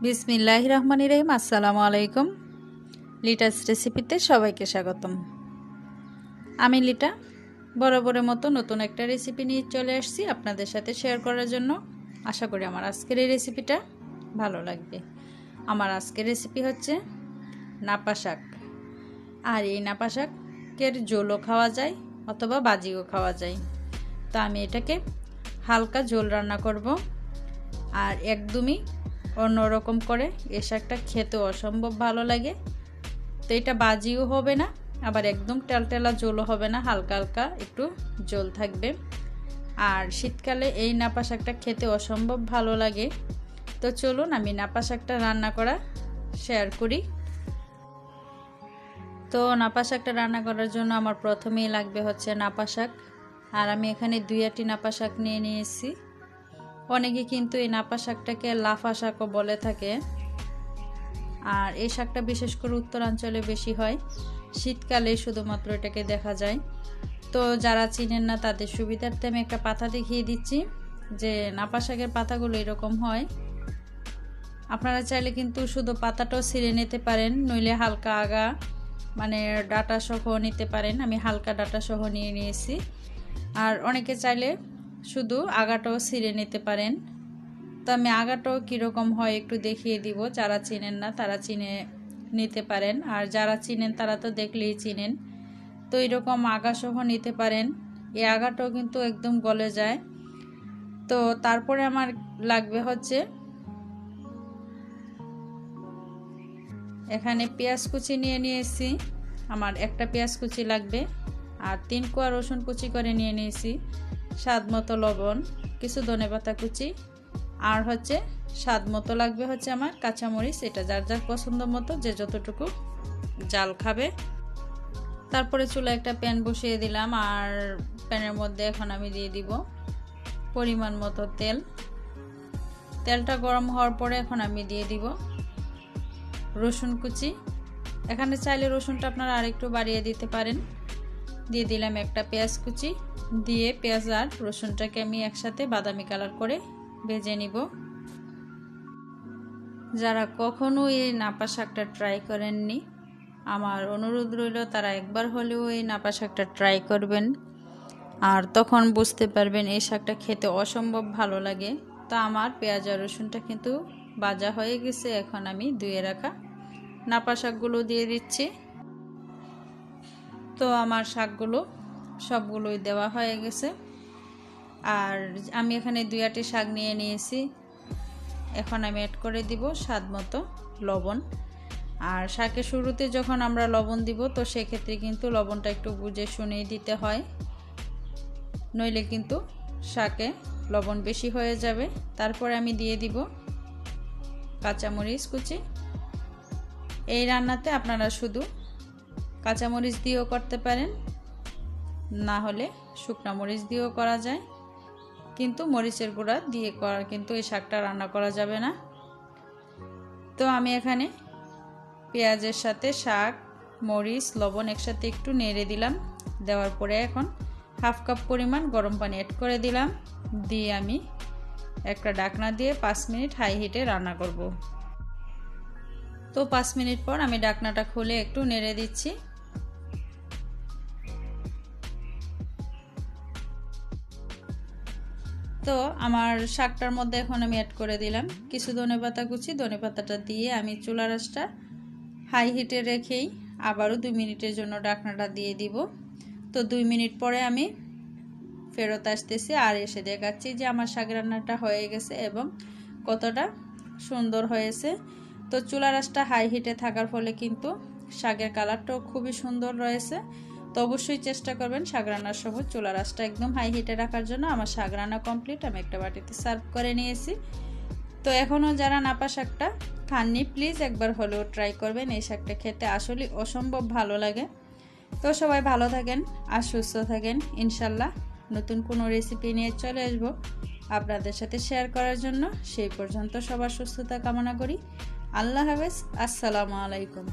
বিসমিল্লাহির রহমানির রহিম। আসসালামু আলাইকুম। লিটাস রেসিপিতে সবাইকে স্বাগতম। আমি লিটা বরাবরের মতো নতুন একটা রেসিপি নিয়ে চলে আসছি আপনাদের সাথে শেয়ার করার জন্য। আশা করি আমার আজকের এই রেসিপিটা ভালো লাগবে। আমার আজকের রেসিপি হচ্ছে নাপা শাক। আর এই নাপা শাকের ঝোলও খাওয়া যায় অথবা ভাজিও খাওয়া যায়। তো আমি এটাকে হালকা ঝোল রান্না করব। আর একদমই অন্যরকম করে এই শাকটা খেতে অসম্ভব ভালো লাগে। তো এটা ভাজিও হবে না, আবার একদম টেলটেলা ঝোলও হবে না, হালকা হালকা একটু ঝোল থাকবে। আর শীতকালে এই নাপা শাকটা খেতে অসম্ভব ভালো লাগে। তো চলুন আমি নাপা শাকটা রান্না করা শেয়ার করি। তো নাপা শাকটা রান্না করার জন্য আমার প্রথমেই লাগবে হচ্ছে নাপা শাক। আর আমি এখানে 2-8টি নাপা শাক নিয়ে নিয়েছি। অনেকে কিন্তু এই নাপা শাকটাকে লাফা শাকও বলে থাকে। আর এই শাকটা বিশেষ করে উত্তরাঞ্চলে বেশি হয়, শীতকালে শুধুমাত্র এটাকে দেখা যায়। তো যারা চিনেন না তাদের সুবিধার্থে আমি একটা পাতা দেখিয়ে দিচ্ছি যে নাপা শাকের পাতাগুলো এরকম হয়। আপনারা চাইলে কিন্তু শুধু পাতাটাও ছিঁড়ে নিতে পারেন, নইলে হালকা আগা মানে ডাটা সহ নিতে পারেন। আমি হালকা ডাটা সহ নিয়ে নিয়েছি। আর অনেকে চাইলে শুধু আগাটাও ছিঁড়ে নিতে পারেন। তো আমি আগাটাও কীরকম হয় একটু দেখিয়ে দিব। যারা চিনেন না তারা চিনে নিতে পারেন, আর যারা চিনেন তারা তো দেখলেই চিনেন। তো এরকম আগাসহ নিতে পারেন। এই আগাটাও কিন্তু একদম গলে যায়। তো তারপরে আমার লাগবে হচ্ছে এখানে পেঁয়াজ কুচি নিয়ে নিয়েছি। আমার একটা পেঁয়াজ কুচি লাগবে। আর 3 কোয়া রসুন কুচি করে নিয়ে নিয়েছি। স্বাদ মতো লবণ, কিছু ধনেপাতা কুচি, আর হচ্ছে স্বাদ মতো লাগবে হচ্ছে আমার কাঁচামরিচ। এটা যার যার পছন্দ মতো, যে যতটুকু জাল খাবে। তারপরে চুলা একটা প্যান বসিয়ে দিলাম। আর প্যানের মধ্যে এখন আমি দিয়ে দিব পরিমাণ মতো তেল। তেলটা গরম হওয়ার পরে এখন আমি দিয়ে দিব রসুন কুচি। এখানে চাইলে রসুনটা আপনারা আরেকটু বাড়িয়ে দিতে পারেন। দিয়ে দিলাম একটা পেঁয়াজ কুচি। দিয়ে পেঁয়াজ আর রসুনটাকে আমি একসাথে বাদামি কালার করে ভেজে নিব। যারা কখনো এই নাপা শাকটা ট্রাই করেননি, আমার অনুরোধ রইল তারা একবার হলেও এই নাপা শাকটা ট্রাই করবেন। আর তখন বুঝতে পারবেন এই শাকটা খেতে অসম্ভব ভালো লাগে। তো আমার পেঁয়াজ আর রসুনটা কিন্তু ভাজা হয়ে গেছে। এখন আমি ধুয়ে রাখা নাপা শাকগুলো দিয়ে দিচ্ছি। তো আমার শাকগুলো সবগুলোই দেওয়া হয়ে গেছে। আর আমি এখানে 2-8টি শাক নিয়ে নিয়েছি। এখন আমি অ্যাড করে দিব স্বাদ মতো লবণ। আর শাকের শুরুতে যখন আমরা লবণ দিব তো সেক্ষেত্রে কিন্তু লবণটা একটু বুঝে শুনেই দিতে হয়, নইলে কিন্তু শাকে লবণ বেশি হয়ে যাবে। তারপরে আমি দিয়ে দিব কাঁচামরিচ কুচি। এই রান্নাতে আপনারা শুধু কাঁচামরিচ দিয়েও করতে পারেন, না হলে শুকনা মরিচ দিয়েও করা যায়। কিন্তু মরিচের গুঁড়া দিয়ে করা কিন্তু এই শাকটা রান্না করা যাবে না। তো আমি এখানে পেঁয়াজের সাথে শাক, মরিচ, লবণ একসাথে একটু নেড়ে দিলাম। দেওয়ার পরে এখন 1/2 কাপ পরিমাণ গরম পানি অ্যাড করে দিলাম। দিয়ে আমি একটা ঢাকনা দিয়ে 5 মিনিট হাই হিটে রান্না করব। তো 5 মিনিট পর আমি ঢাকনাটা খুলে একটু নেড়ে দিচ্ছি। তো আমার শাকটার মধ্যে এখন আমি অ্যাড করে দিলাম কিছু ধনেপাতা কুচি। ধনেপাতাটা দিয়ে আমি চুলার আঁচটা হাই হিটে রেখেই আবারও 2 মিনিটের জন্য ঢাকনাটা দিয়ে দিব। তো 2 মিনিট পরে আমি ফেরত আসতেছি আর এসে দেখাচ্ছি যে আমার শাক রান্নাটা হয়ে গেছে এবং কতটা সুন্দর হয়েছে। তো চুলার আঁচটা হাই হিটে থাকার ফলে কিন্তু শাকের কালারটাও খুবই সুন্দর রয়েছে। তো অবশ্যই চেষ্টা করবেন শাক রান্নার সময় চুলার আঁচটা একদম হাই হিটে রাখার জন্য। আমার শাক রান্না কমপ্লিট। আমি একটা বাটিতে সার্ভ করে নিয়েছি। তো এখনও যারা নাপা শাকটা খাননি প্লিজ একবার হলেও ট্রাই করবেন। এই শাকটা খেতে আসলে অসম্ভব ভালো লাগে। তো সবাই ভালো থাকেন আর সুস্থ থাকেন। ইনশাল্লাহ নতুন কোনো রেসিপি নিয়ে চলে আসব আপনাদের সাথে শেয়ার করার জন্য। সেই পর্যন্ত সবার সুস্থতা কামনা করি। আল্লাহ হাফেজ। আসসালামু আলাইকুম।